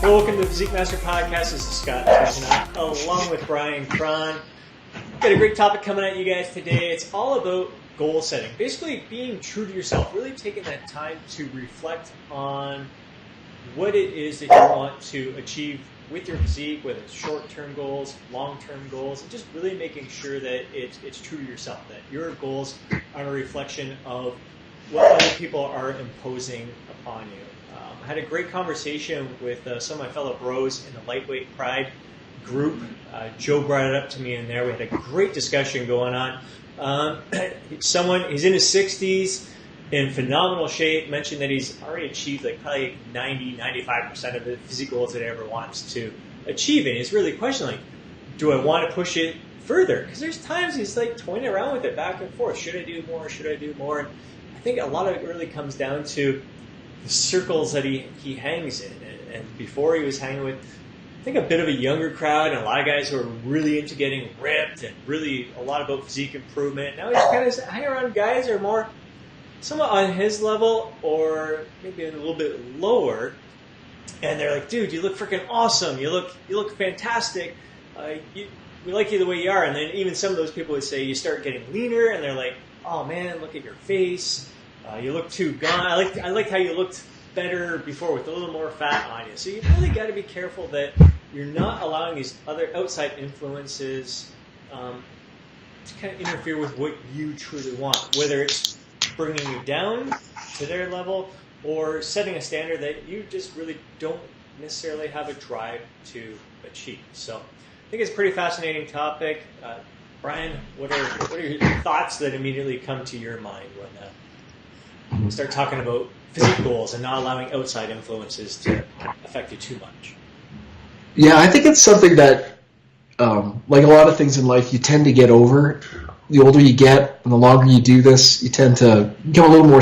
Welcome to the Physique Mastery Podcast. This is Scott, along with Brian Cron. Got a great topic coming at you guys today. It's all about goal setting. Basically, being true to yourself. Really taking that time to reflect on what it is that you want to achieve with your physique, whether it's short-term goals, long-term goals, and just really making sure that it's true to yourself, that your goals are a reflection of what other people are imposing upon you. I had a great conversation with some of my fellow bros in the Lightweight Pride group. Joe brought it up to me in there. We had a great discussion going on. He's in his 60s, in phenomenal shape, mentioned that he's already achieved like probably 90-95% of the physique goals that he ever wants to achieve. And he's really questioning, do I want to push it further? Because there's times he's like toying around with it back and forth. Should I do more? Should I do more? And I think a lot of it really comes down to the circles that he hangs in. And before he was hanging with, I think, a bit of a younger crowd and a lot of guys who are really into getting ripped and really a lot about physique improvement. Now he's kind of hanging around guys who are more somewhat on his level or maybe a little bit lower. And they're like, dude, you look freaking awesome. You look fantastic. We like you the way you are. And then even some of those people would say you start getting leaner and they're like, oh man, look at your face. You look too gone. I liked how you looked better before with a little more fat on you. So you really got to be careful that you're not allowing these other outside influences to kind of interfere with what you truly want, whether it's bringing you down to their level or setting a standard that you just really don't necessarily have a drive to achieve. So I think it's a pretty fascinating topic. Brian, what are your thoughts that immediately come to your mind when we start talking about physique goals and not allowing outside influences to affect you too much? Yeah, I think it's something that, like a lot of things in life, you tend to get over. The older you get and the longer you do this, you tend to become a little more,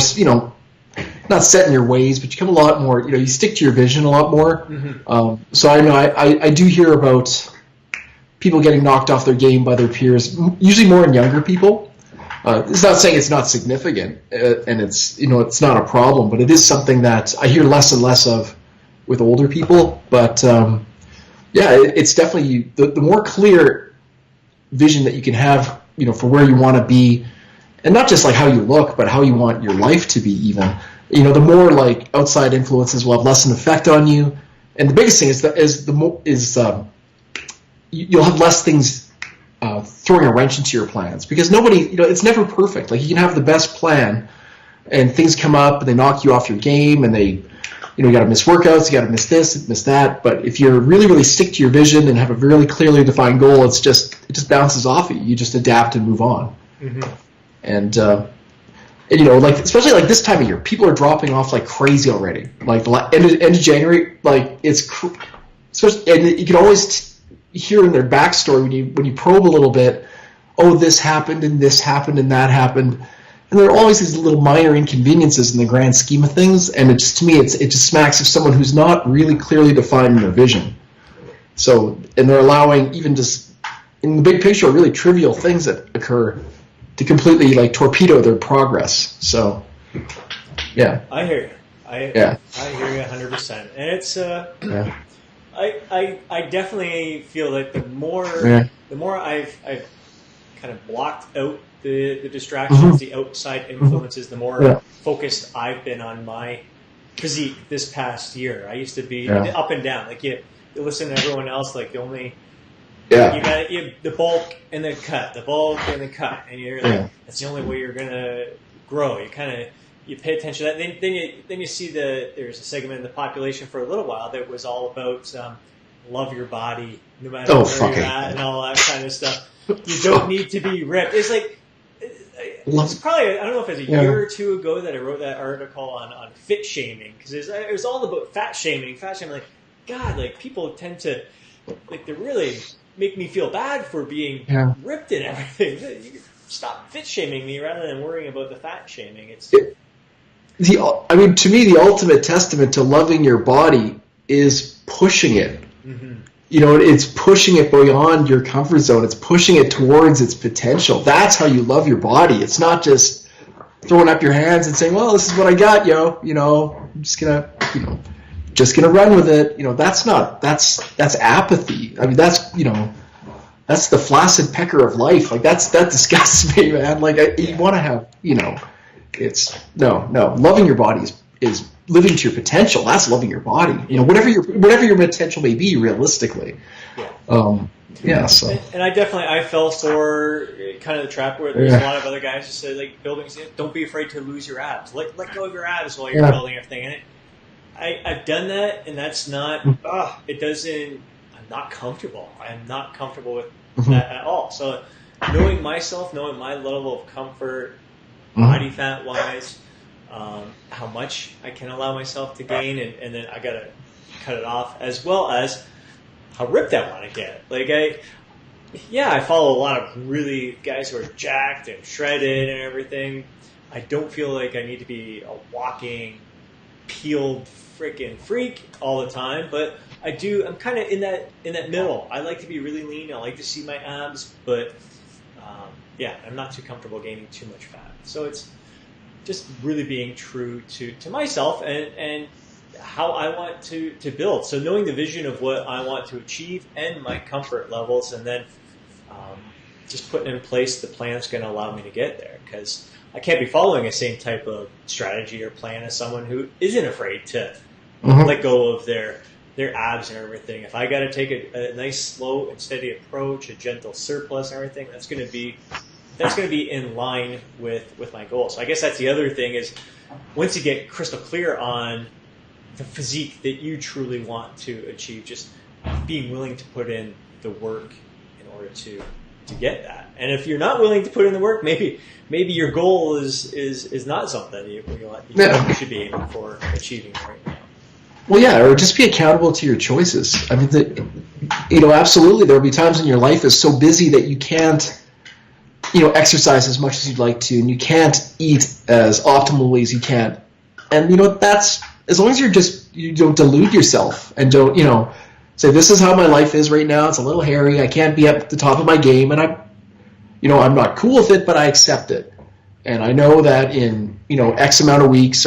not set in your ways, but you become a lot more, you stick to your vision a lot more. Mm-hmm. So I know I do hear about people getting knocked off their game by their peers, usually more in younger people. It's not saying it's not significant, and it's not a problem, but it is something that I hear less and less of with older people. But it's definitely the more clear vision that you can have, for where you want to be, and not just like how you look, but how you want your life to be. Even, the more like outside influences will have less an effect on you, and the biggest thing you'll have less things throwing a wrench into your plans, because nobody, it's never perfect. Like, you can have the best plan and things come up and they knock you off your game, and they, you got to miss workouts, you got to miss this, miss that. But if you're really, really stick to your vision and have a really clearly defined goal, it just bounces off you. You just adapt and move on. Mm-hmm. And like, especially like this time of year, people are dropping off like crazy already. Like the end of January, like especially, and you can always hear in their backstory when you probe a little bit, oh, this happened and that happened, and there are always these little minor inconveniences in the grand scheme of things, and it just smacks of someone who's not really clearly defining their vision. So, and they're allowing even just in the big picture really trivial things that occur to completely like torpedo their progress. So, yeah. I hear you. I hear you 100%, and it's yeah. I definitely feel that the more I've kind of blocked out the distractions, mm-hmm. the outside influences, the more focused I've been on my physique this past year. I used to be up and down. Like you listen to everyone else, like the only you got the bulk and the cut, and you're like that's the only way you're gonna grow. You pay attention to that. Then you see there's a segment in the population for a little while that was all about love your body no matter where you're at and all that kind of stuff. You don't need to be ripped. It's like it's probably, I don't know if it was a year or two ago that I wrote that article on fit shaming, because it was all about fat shaming. Like, God, like people tend to like they really make me feel bad for being ripped and everything. You stop fit shaming me rather than worrying about the fat shaming. To me, the ultimate testament to loving your body is pushing it. Mm-hmm. It's pushing it beyond your comfort zone. It's pushing it towards its potential. That's how you love your body. It's not just throwing up your hands and saying, well, this is what I got, yo. I'm just going to, just going to run with it. That's apathy. I mean, that's the flaccid pecker of life. Like that disgusts me, man. Like you want to have, it's no. Loving your body is living to your potential. That's loving your body. Whatever your potential may be, realistically. Yeah. So. And I fell for kind of the trap where there's a lot of other guys who say, like, building, don't be afraid to lose your abs. Let go of your abs while you're building everything. And I've done that, and that's not. It doesn't. I'm not comfortable. I'm not comfortable with that at all. So knowing myself, knowing my level of comfort, body fat wise, how much I can allow myself to gain, and then I gotta cut it off, as well as how ripped I want to get. Like I follow a lot of really guys who are jacked and shredded and everything. I don't feel like I need to be a walking, peeled freaking freak all the time, but I'm kind of in that middle. I like to be really lean. I like to see my abs, but I'm not too comfortable gaining too much fat. So it's just really being true to myself and how I want to build. So knowing the vision of what I want to achieve and my comfort levels, and then just putting in place the plan that's going to allow me to get there. Because I can't be following the same type of strategy or plan as someone who isn't afraid to let go of their abs and everything. If I got to take a nice, slow and steady approach, a gentle surplus and everything, that's going to be in line with my goals. So I guess that's the other thing is, once you get crystal clear on the physique that you truly want to achieve, just being willing to put in the work in order to get that. And if you're not willing to put in the work, maybe your goal is not something you should be aiming for achieving right now. Well, yeah, or just be accountable to your choices. I mean, absolutely, there will be times in your life is so busy that you can't, exercise as much as you'd like to, and you can't eat as optimally as you can. And that's, as long as you don't delude yourself and don't, say, this is how my life is right now. It's a little hairy. I can't be at the top of my game, and I'm not cool with it, but I accept it. And I know that in, X amount of weeks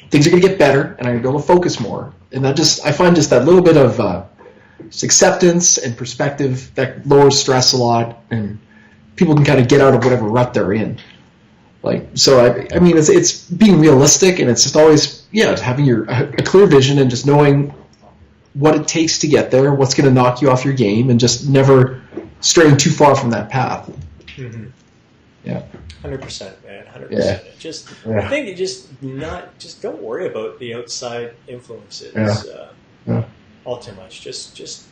things are going to get better, and I'm going to be able to focus more. And I find just that little bit of just acceptance and perspective that lowers stress a lot, and people can kind of get out of whatever rut they're in. I mean, it's being realistic, and it's just always, having a clear vision and just knowing what it takes to get there, what's going to knock you off your game, and just never straying too far from that path. Mm-hmm. Yeah. 100%, man. 100%. I think just don't worry about the outside influences all too much. Just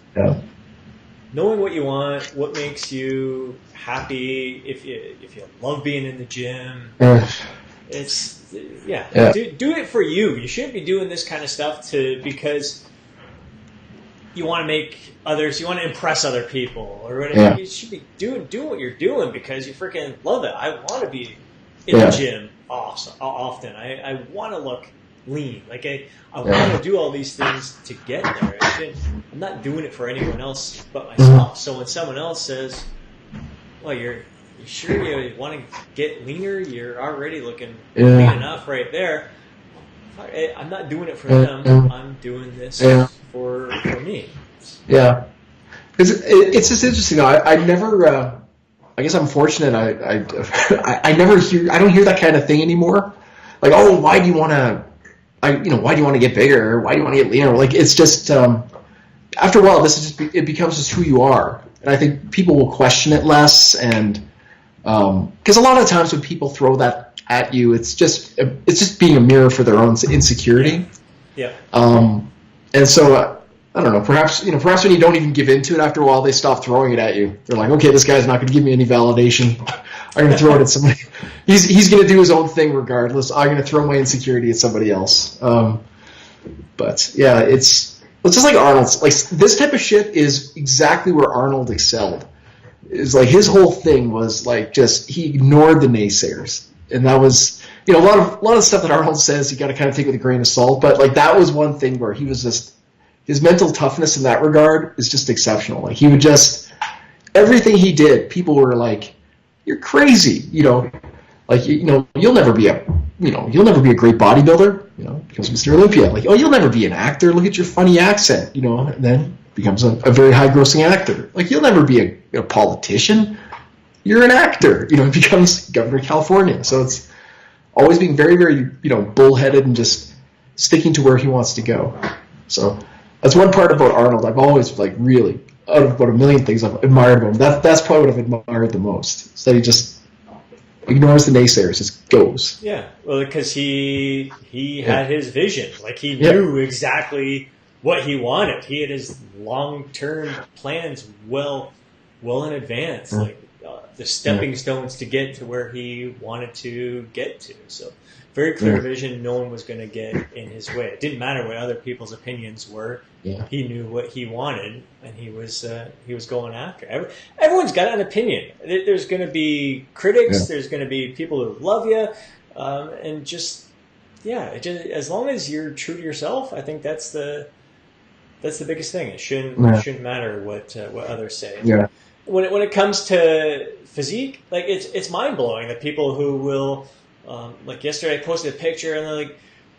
knowing what you want, what makes you happy. If you love being in the gym, it's do it for you. You shouldn't be doing this kind of stuff because you want to make others, you want to impress other people or whatever. Yeah. You should be doing what you're doing because you freaking love it. I want to be in the gym often. I want to look lean. Like I want to do all these things to get there. I'm not doing it for anyone else but myself. So when someone else says, well, you sure you want to get leaner? You're already looking lean enough right there. I'm not doing it for them. I'm doing this for me. Yeah, it's just interesting. I never. I guess I'm fortunate. I never hear. I don't hear that kind of thing anymore. Like, oh, why do you want to? Why do you want to get bigger? Why do you want to get leaner? Like, it's just after a while, it becomes just who you are, and I think people will question it less, and because a lot of times when people throw that at you, it's just being a mirror for their own insecurity. Yeah. And so I don't know. Perhaps when you don't even give into it, after a while they stop throwing it at you. They're like, okay, this guy's not going to give me any validation. I'm going to throw it at somebody. He's going to do his own thing regardless. I'm going to throw my insecurity at somebody else. But yeah, it's just like Arnold's. Like, this type of shit is exactly where Arnold excelled. It's like his whole thing was like he ignored the naysayers. And that was, a lot of stuff that Arnold says you got to kind of take with a grain of salt. But like, that was one thing where he was just, his mental toughness in that regard is just exceptional. Like, he would everything he did, people were like, "You're crazy," like, you'll never be a great bodybuilder. becomes Mr. Olympia. Like, oh, you'll never be an actor. Look at your funny accent, and then becomes a very high-grossing actor. Like, you'll never be a politician. You're an actor. Becomes governor of California. So it's always being very, very, bullheaded and just sticking to where he wants to go. So that's one part about Arnold. I've always, really, out of about a million things I've admired him, that's probably what I've admired the most. Is that he just ignores the naysayers, just goes. Yeah, well, because he had his vision. Like, he knew exactly what he wanted. He had his long-term plans well in advance. Yeah. Like, the stepping stones to get to where he wanted to get to. So, very clear vision. No one was going to get in his way. It didn't matter what other people's opinions were. Yeah. He knew what he wanted, and he was going after. Everyone's got an opinion. There's going to be critics. Yeah. There's going to be people who love you, and as long as you're true to yourself, I think that's the biggest thing. It shouldn't matter what others say. Yeah. When it comes to physique, like, it's mind blowing that people who will, like, yesterday I posted a picture and they're like,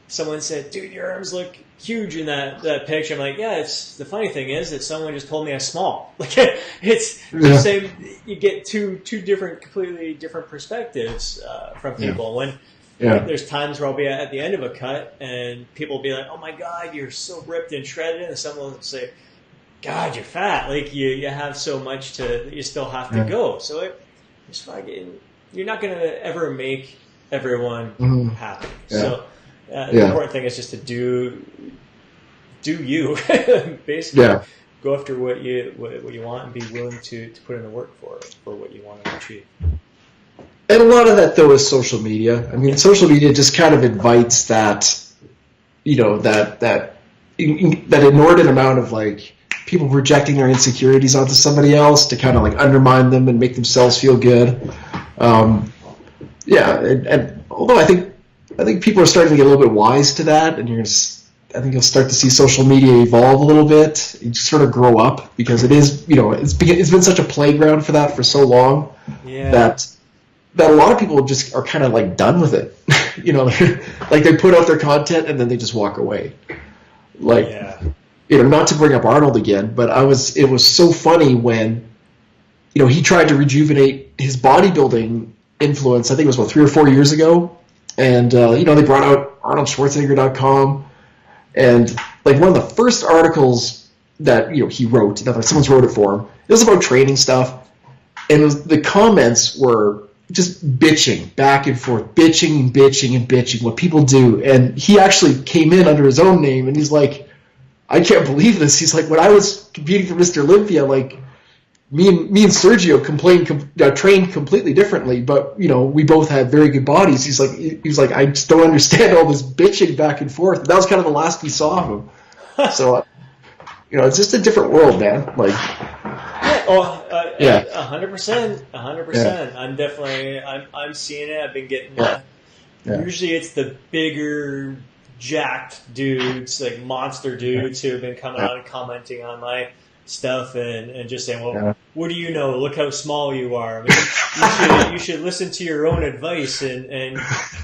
someone said, "Dude, your arms look huge in that picture." I'm like, yeah. It's the funny thing is that someone just told me I'm small. Like, it's the same. You get two completely different perspectives from people. When there's times where I'll be at the end of a cut and people will be like, "Oh my God, you're so ripped and shredded," and someone will say, "God, you're fat. Like, you have so much you still have to go." So it's fucking, you're not going to ever make everyone happy. Yeah. So the important thing is just to do you, basically. Go after what you want and be willing to put in the work for what you want to achieve. And a lot of that, though, is social media. I mean, social media just kind of invites that, that inordinate amount of, like, people projecting their insecurities onto somebody else to kind of, like, undermine them and make themselves feel good. And although I think people are starting to get a little bit wise to that, and I think you'll start to see social media evolve a little bit. You just sort of grow up, because it is, it's been such a playground for that for so long that a lot of people just are kind of, like, done with it. Like, they put out their content and then they just walk away. Like, not to bring up Arnold again, but it was so funny when, he tried to rejuvenate his bodybuilding influence. I think it was 3 or 4 years ago. And, they brought out ArnoldSchwarzenegger.com. And, like, one of the first articles that, he wrote, someone's wrote it for him, it was about training stuff. And the comments were just bitching back and forth, bitching what people do. And he actually came in under his own name, and he's like, "I can't believe this." He's like, "When I was competing for Mr. Olympia, like, me and Sergio trained completely differently, but, we both had very good bodies." He was like, "I just don't understand all this bitching back and forth." And that was kind of the last we saw of him. So, it's just a different world, man. Like, 100%. I'm definitely, I'm seeing it. I've been getting, usually it's the bigger, jacked dudes, like monster dudes who have been coming on and commenting on my stuff and just saying, "Well, what do you know? Look how small you are. I mean, you should listen to your own advice and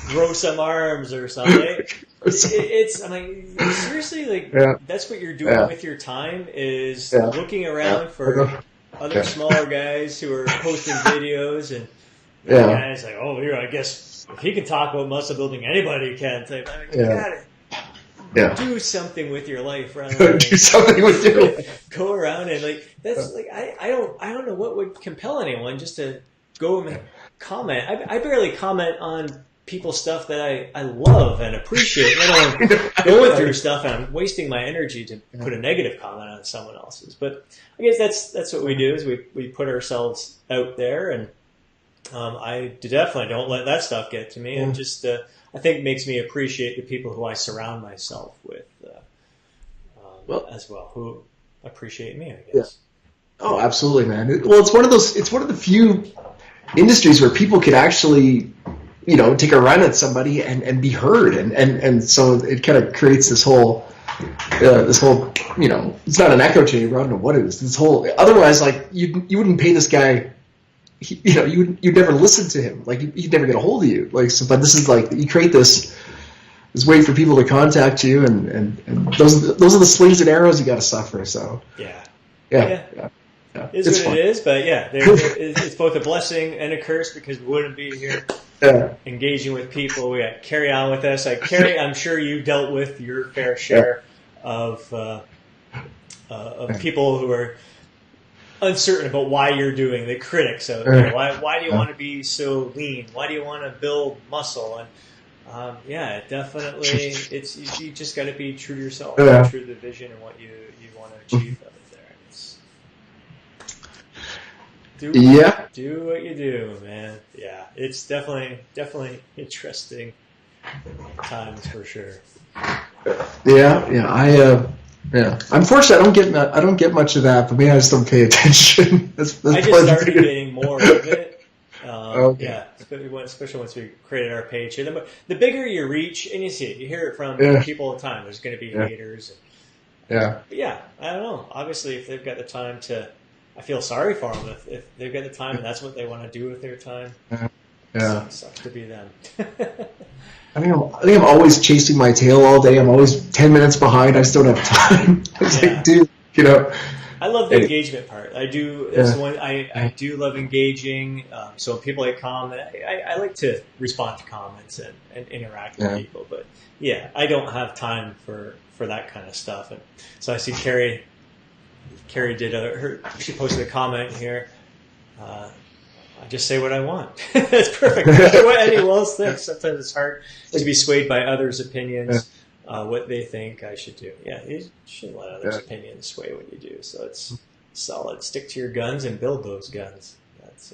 grow some arms or something." I'm like, seriously, like, that's what you're doing with your time is looking around for other smaller guys who are posting videos and guys like, "Oh, here, I guess if he can talk about muscle building, anybody can." Type. I mean, you gotta do something with your life, rather than do something with your life. Go around and, like, that's like, I don't know what would compel anyone just to go and comment. I barely comment on people's stuff that I love and appreciate. I don't going through stuff and I'm wasting my energy to put a negative comment on someone else's. But I guess that's what we do, is we put ourselves out there, and I definitely don't let that stuff get to me, and just I think makes me appreciate the people who I surround myself with as well, who appreciate me, I guess. Yeah. Oh, absolutely, man. Well, it's one of the few industries where people could actually, take a run at somebody and be heard, and so it kind of creates this whole, it's not an echo chamber. I don't know what it is. This whole, otherwise, like, you wouldn't pay this guy. You'd never listen to him. Like, he'd never get a hold of you. Like, so, but this is like, you create this Just wait for people to contact you, and those are the slings and arrows you got to suffer. So yeah. It's what fun. it is, but yeah, it's both a blessing and a curse because we wouldn't be here engaging with people. We got Carrie on with us. Carrie, I'm sure you dealt with your fair share of people who are uncertain about why you're doing the critics. So why do you want to be so lean? Why do you want to build muscle? And definitely, you just got to be true to yourself, true to the vision and what you want to achieve of it there. Do what you do, man. Yeah, it's definitely interesting times for sure. Unfortunately, I don't get much of that, but maybe I just don't pay attention. I just started getting more of it. Especially once we created our page here. The bigger you reach, and you see it, you hear it from people all the time. There's going to be haters. But I don't know. Obviously, if they've got the time to, I feel sorry for them. If they've got the time and that's what they want to do with their time, it sucks to be them. I think I'm always chasing my tail all day. I'm always 10 minutes behind. I just don't have time. Like, dude, I love the engagement part. I do. That's the one I do love engaging. So when people comment, I like to respond to comments and interact with people. But I don't have time for that kind of stuff. And so I see Carrie did she posted a comment here. I just say what I want. That's perfect. What anyone else thinks. Sometimes it's hard to be swayed by others' opinions, what they think I should do. Yeah, you shouldn't let others' opinions sway what you do. So it's solid. Stick to your guns and build those guns. That's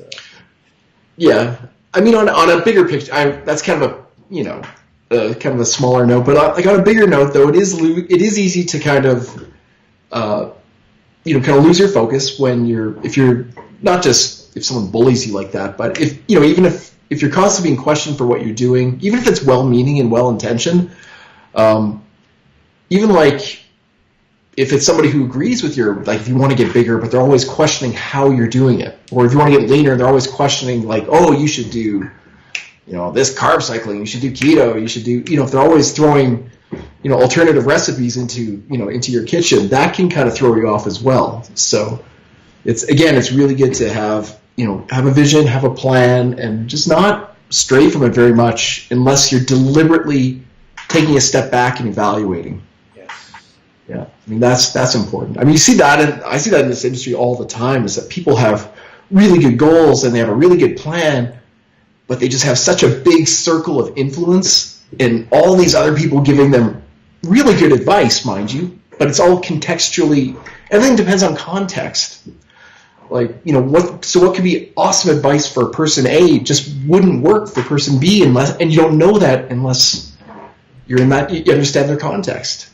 I mean, on a bigger picture, that's kind of a smaller note. But on a bigger note, though, it is easy to kind of lose your focus if you're not just if someone bullies you like that, but even if you're constantly being questioned for what you're doing, even if it's well-meaning and well-intentioned, even like if it's somebody who agrees with if you want to get bigger, but they're always questioning how you're doing it, or if you want to get leaner, they're always questioning you should do, this carb cycling, you should do keto, you should do, if they're always throwing, alternative recipes into your kitchen, that can kind of throw you off as well. So it's really good to have a vision, have a plan, and just not stray from it very much unless you're deliberately taking a step back and evaluating. Yes. Yeah, I mean that's important. I mean, I see that in this industry all the time, is that people have really good goals and they have a really good plan, but they just have such a big circle of influence and all these other people giving them really good advice, mind you, but it's all contextually. Everything depends on context. What could be awesome advice for person A just wouldn't work for person B and you don't know that unless you're in that, you understand their context,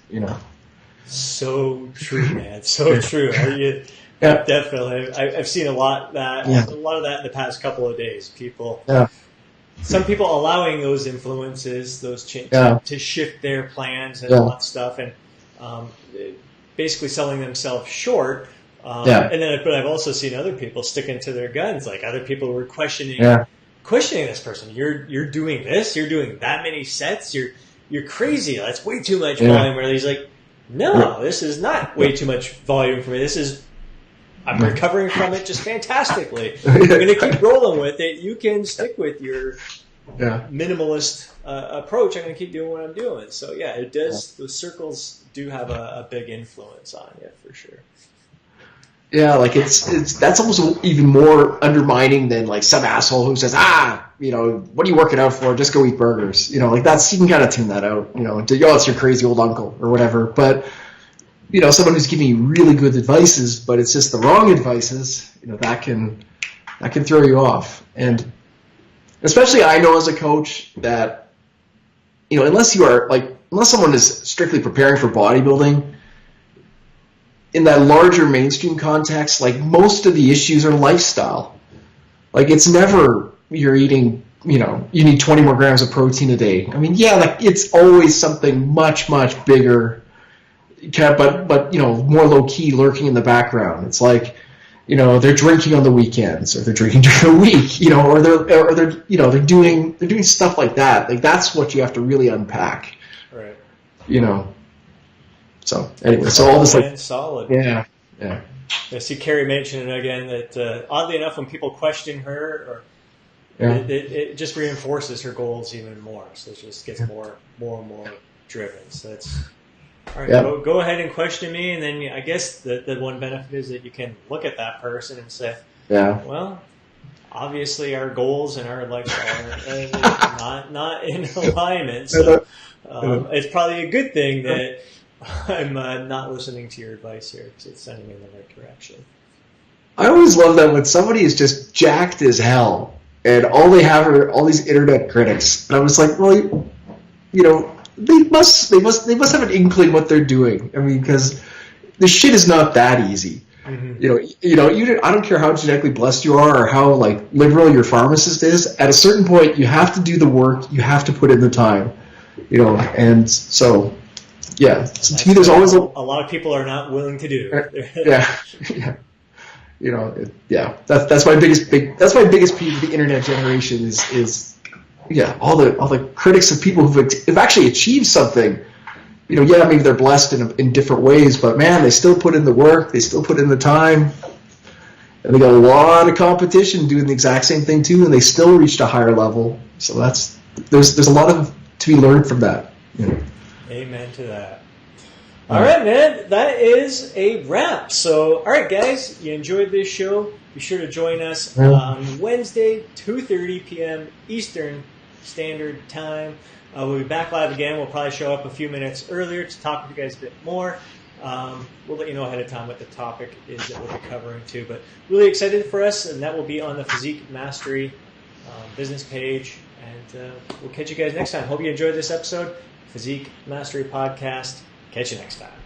So true, man. So true. Definitely. I've seen a lot of that in the past couple of days. Some people allowing those influences, those changes to shift their plans and all that stuff, and basically selling themselves short. But I've also seen other people sticking to their guns. Like other people were questioning this person. You're doing this. You're doing that many sets. You're crazy. That's way too much volume. Where he's like, no, this is not way too much volume for me. I'm recovering from it just fantastically. I'm going to keep rolling with it. You can stick with your minimalist approach. I'm going to keep doing what I'm doing. So it does. Those circles do have a big influence on you for sure. Yeah, that's almost even more undermining than some asshole who says, what are you working out for? Just go eat burgers. That's, you can kind of tune that out. It's your crazy old uncle or whatever. But someone who's giving you really good advices, but it's just the wrong advices. That can throw you off. And especially I know as a coach that unless someone is strictly preparing for bodybuilding, in that larger mainstream context, most of the issues are lifestyle. It's never you're eating, you need 20 more grams of protein a day. I mean, it's always something much, much bigger, but more low key lurking in the background. It's they're drinking on the weekends, or they're drinking during the week, or they're doing stuff like that. That's what you have to really unpack. So anyway, so all this like solid. Yeah. I see Carrie mentioning again that oddly enough, when people question her, it just reinforces her goals even more. So it just gets more and more driven. So that's all right. Go ahead and question me, and then I guess the one benefit is that you can look at that person and say, well, obviously our goals and our lifestyle are not in alignment. So it's probably a good thing that I'm not listening to your advice here because it's sending me in the right direction. I always love that when somebody is just jacked as hell and all they have are all these internet critics. And I was like, well, they must have an inkling what they're doing. I mean, because the shit is not that easy. Mm-hmm. I don't care how genetically blessed you are or how like liberal your pharmacist is. At a certain point, you have to do the work. You have to put in the time. And so. Yeah, so to me, there's always a lot of people are not willing to do. That's my biggest peeve of the internet generation is all the critics of people who've actually achieved something. Maybe they're blessed in different ways, but man, they still put in the work, they still put in the time, and they got a lot of competition doing the exact same thing too, and they still reached a higher level. So there's a lot to be learned from that. Amen to that. All right, man. That is a wrap. So, all right, guys, you enjoyed this show. Be sure to join us on Wednesday, 2:30 p.m. Eastern Standard Time. We'll be back live again. We'll probably show up a few minutes earlier to talk with you guys a bit more. We'll let you know ahead of time what the topic is that we'll be covering too. But really excited for us, and that will be on the Physique Mastery business page. And we'll catch you guys next time. Hope you enjoyed this episode. Physique Mastery Podcast. Catch you next time.